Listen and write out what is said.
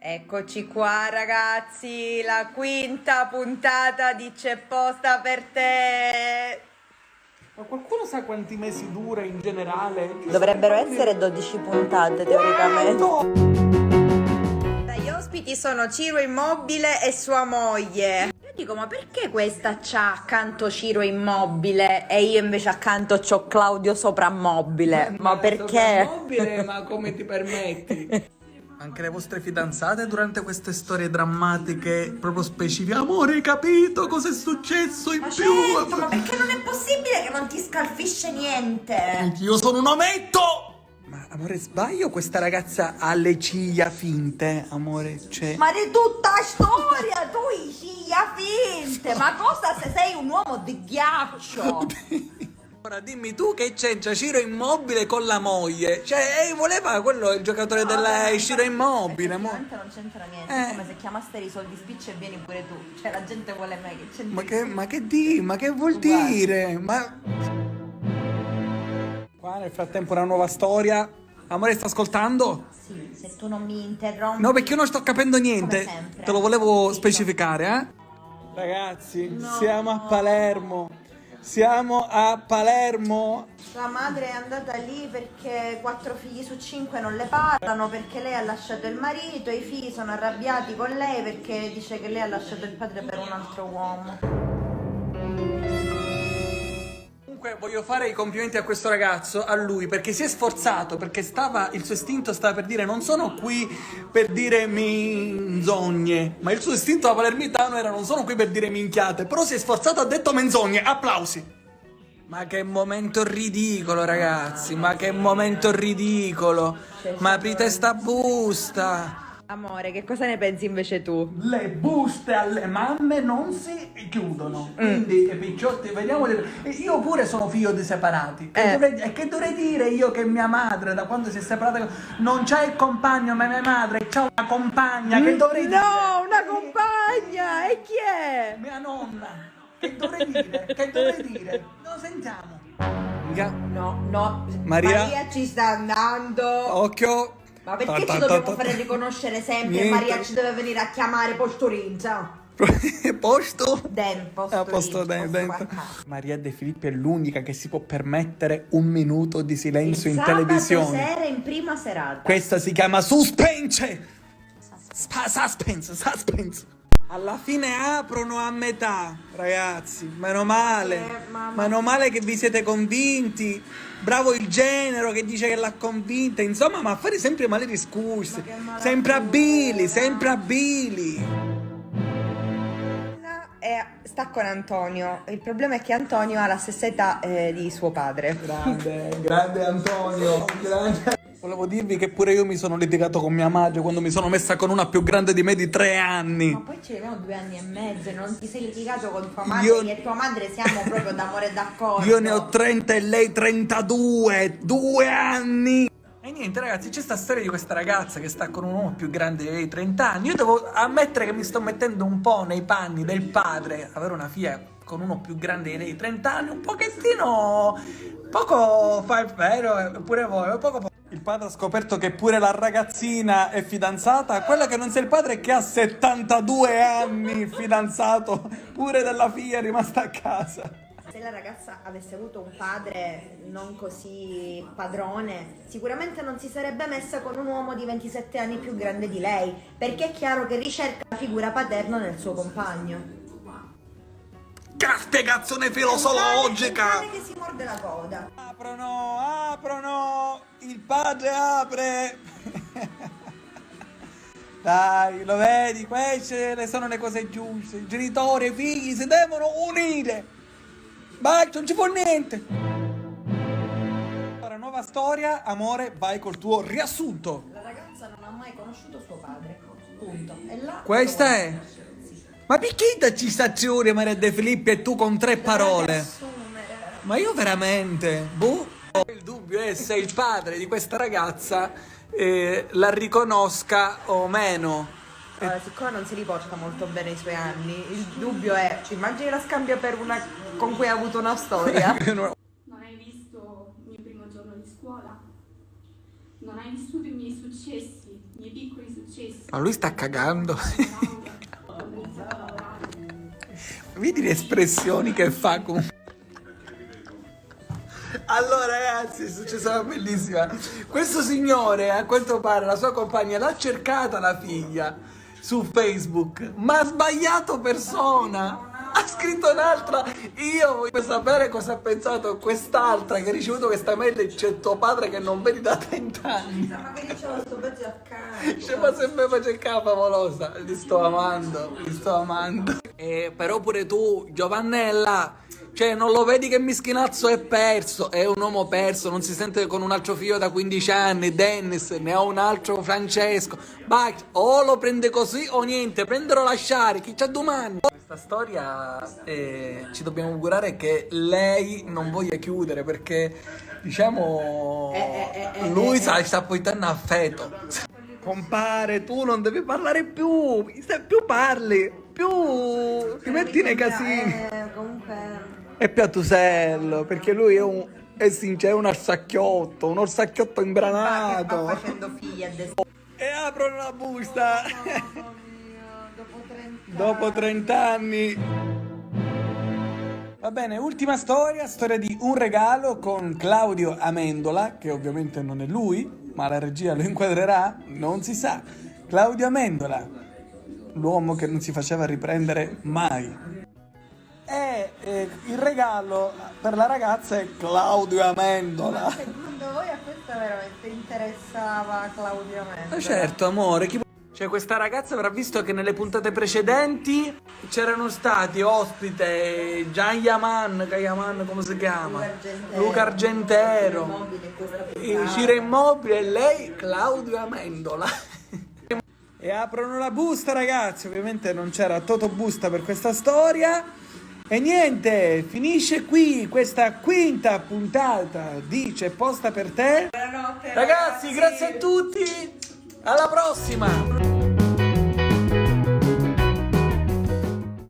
Eccoci qua ragazzi, la quinta puntata di C'è posta per te. Ma qualcuno sa quanti mesi dura in generale? Dovrebbero essere 12 puntate teoricamente. Gli ospiti sono Ciro Immobile e sua moglie. Io dico, ma perché questa c'ha accanto Ciro Immobile e io invece accanto c'ho Claudio Soprammobile? Ma perché? Soprammobile, ma come ti permetti? Anche le vostre fidanzate durante queste storie drammatiche proprio specifiche. Amore, hai capito cosa è successo in Ma più? certo, ma perché non è possibile che non ti scalfisce niente? Io sono un ometto! Ma amore, sbaglio? Questa ragazza ha le ciglia finte, amore, cioè... Ma di tutta storia, tu hai ciglia finte, ma cosa se sei un uomo di ghiaccio? Ora dimmi tu che c'entra Ciro Immobile con la moglie? Cioè, voleva quello il giocatore della Ciro Immobile, Effettivamente non c'entra niente, è come se chiamassero i soldi spicci e vieni pure tu. Cioè la gente vuole me, che c'entra? Ma che vuol dire? Ma... Qua nel frattempo una nuova storia. Amore, sta ascoltando? Sì, se tu non mi interrompi. No, perché io non sto capendo niente. Come sempre. Te lo volevo Sì. specificare, eh? Ragazzi, siamo a Palermo. Siamo a Palermo. Sua madre è andata lì perché 4 figli su 5 non le parlano, perché lei ha lasciato il marito, i figli sono arrabbiati con lei perché dice che lei ha lasciato il padre per un altro uomo. Comunque voglio fare i complimenti a questo ragazzo, a lui, perché si è sforzato, perché il suo istinto stava per dire non sono qui per dire menzogne, ma il suo istinto da palermitano era non sono qui per dire minchiate, però si è sforzato, ha detto menzogne, applausi. Ma che momento ridicolo ragazzi, ma che momento ridicolo, ma aprite sta busta. Amore, che cosa ne pensi invece tu? Le buste alle mamme non si chiudono, quindi picciotti, vediamo. Io pure sono figlio di separati. Che dovrei dire io che mia madre, da quando si è separata, non c'ha il compagno, ma mia madre c'ha una compagna? Che dovrei dire? No, una compagna! E chi è? Mia nonna. Che dovrei dire? Che dovrei dire? Lo sentiamo. No. Maria ci sta andando. Occhio. Ma perché ci dobbiamo fare riconoscere sempre? Niente. Maria ci deve venire a chiamare Postorinza. Posto? Posto dentro. Maria De Filippi è l'unica che si può permettere un minuto di silenzio in Sabato televisione. sera in prima serata. Questa si chiama suspense. Suspense. Alla fine aprono a metà, ragazzi. Meno male. Meno male che vi siete convinti. Bravo il genero che dice che l'ha convinta. Insomma, ma fare sempre male discorsi. Sempre abili. Sta con Antonio. Il problema è che Antonio ha la stessa età di suo padre. Grande Antonio. Volevo dirvi che pure io mi sono litigato con mia madre quando mi sono messa con una più grande di me di 3 anni. Ma poi ci vediamo 2 anni e mezzo e non ti sei litigato con tua madre. Io e tua madre siamo proprio d'amore e d'accordo. Io ne ho 30 e lei 32. 2 anni. E niente ragazzi, c'è sta storia di questa ragazza che sta con un uomo più grande di lei 30 anni. Io devo ammettere che mi sto mettendo un po' nei panni del padre. Avere una figlia con uno più grande di lei 30 anni, un pochettino... Poco fa il vero, pure voi, poco. Il padre ha scoperto che pure la ragazzina è fidanzata. Quella che non sia il padre è che ha 72 anni, fidanzato. Pure della figlia è rimasta a casa. Se la ragazza avesse avuto un padre non così padrone, sicuramente non si sarebbe messa con un uomo di 27 anni più grande di lei, perché è chiaro che ricerca la figura paterna nel suo compagno. Che spiegazione filosologica! È che si morde la coda. Aprono! Il padre apre! Dai, lo vedi? Queste sono le cose giuste. I genitori e i figli si devono unire. Basta, non ci può niente. Ora, nuova storia. Amore, vai col tuo riassunto. La ragazza non ha mai conosciuto suo padre. Punto. E là Questa è... Ma perché dacci stazione Maria De Filippi e tu con 3 parole? Ma io veramente... Boh. Il dubbio è se il padre di questa ragazza la riconosca o meno. Allora, siccome non si riporta molto bene i suoi anni, il dubbio è, immagini la scambia per una con cui ha avuto una storia. Non hai visto il mio primo giorno di scuola? Non hai vissuto i miei successi, Ma lui sta cagando. Vedi le espressioni che fa comunque. Allora ragazzi, è successa una bellissima. Questo signore, a quanto pare, la sua compagna l'ha cercata la figlia su Facebook, ma ha sbagliato persona. Ha scritto un'altra. Io voglio sapere cosa ha pensato quest'altra che ha ricevuto questa mail e c'è tuo padre che non vedi da 30 anni. Ma che diceva sto pezzo a casa? C'è ma sempre faccia favolosa. Li sto amando, li sto amando. Però pure tu, Giovannella, cioè non lo vedi che Mischinazzo è perso? È un uomo perso, non si sente con un altro figlio da 15 anni, Dennis, ne ha un altro Francesco. Beh, o lo prende così o niente, prenderlo o lasciare, chi c'ha domani? Questa storia ci dobbiamo augurare che lei non voglia chiudere perché diciamo lui sta portando affetto. Compare, tu non devi parlare più, se più parli, più ti metti nei casini. Comunque... È Piattusello, perché lui è sincero, è un orsacchiotto Sta imbranato. facendo figli adesso. E aprono la busta. Dopo 30 Dopo 30 anni. Va bene, ultima storia di un regalo con Claudio Amendola, che ovviamente non è lui, ma la regia lo inquadrerà, non si sa. Claudio Amendola, l'uomo che non si faceva riprendere mai. E il regalo per la ragazza è Claudio Amendola. Secondo voi a questa veramente interessava Claudio Mendes? Ma certo, amore, cioè questa ragazza avrà visto che nelle puntate precedenti c'erano stati ospite Gian Yaman, come si chiama? Luca Argentero, Ciro Immobile e lei Claudio Amendola. E aprono la busta, ragazzi, ovviamente non c'era Toto Busta per questa storia. E niente, finisce qui questa quinta puntata di C'è posta per te. Buonanotte Ragazzi, grazie a tutti, alla prossima!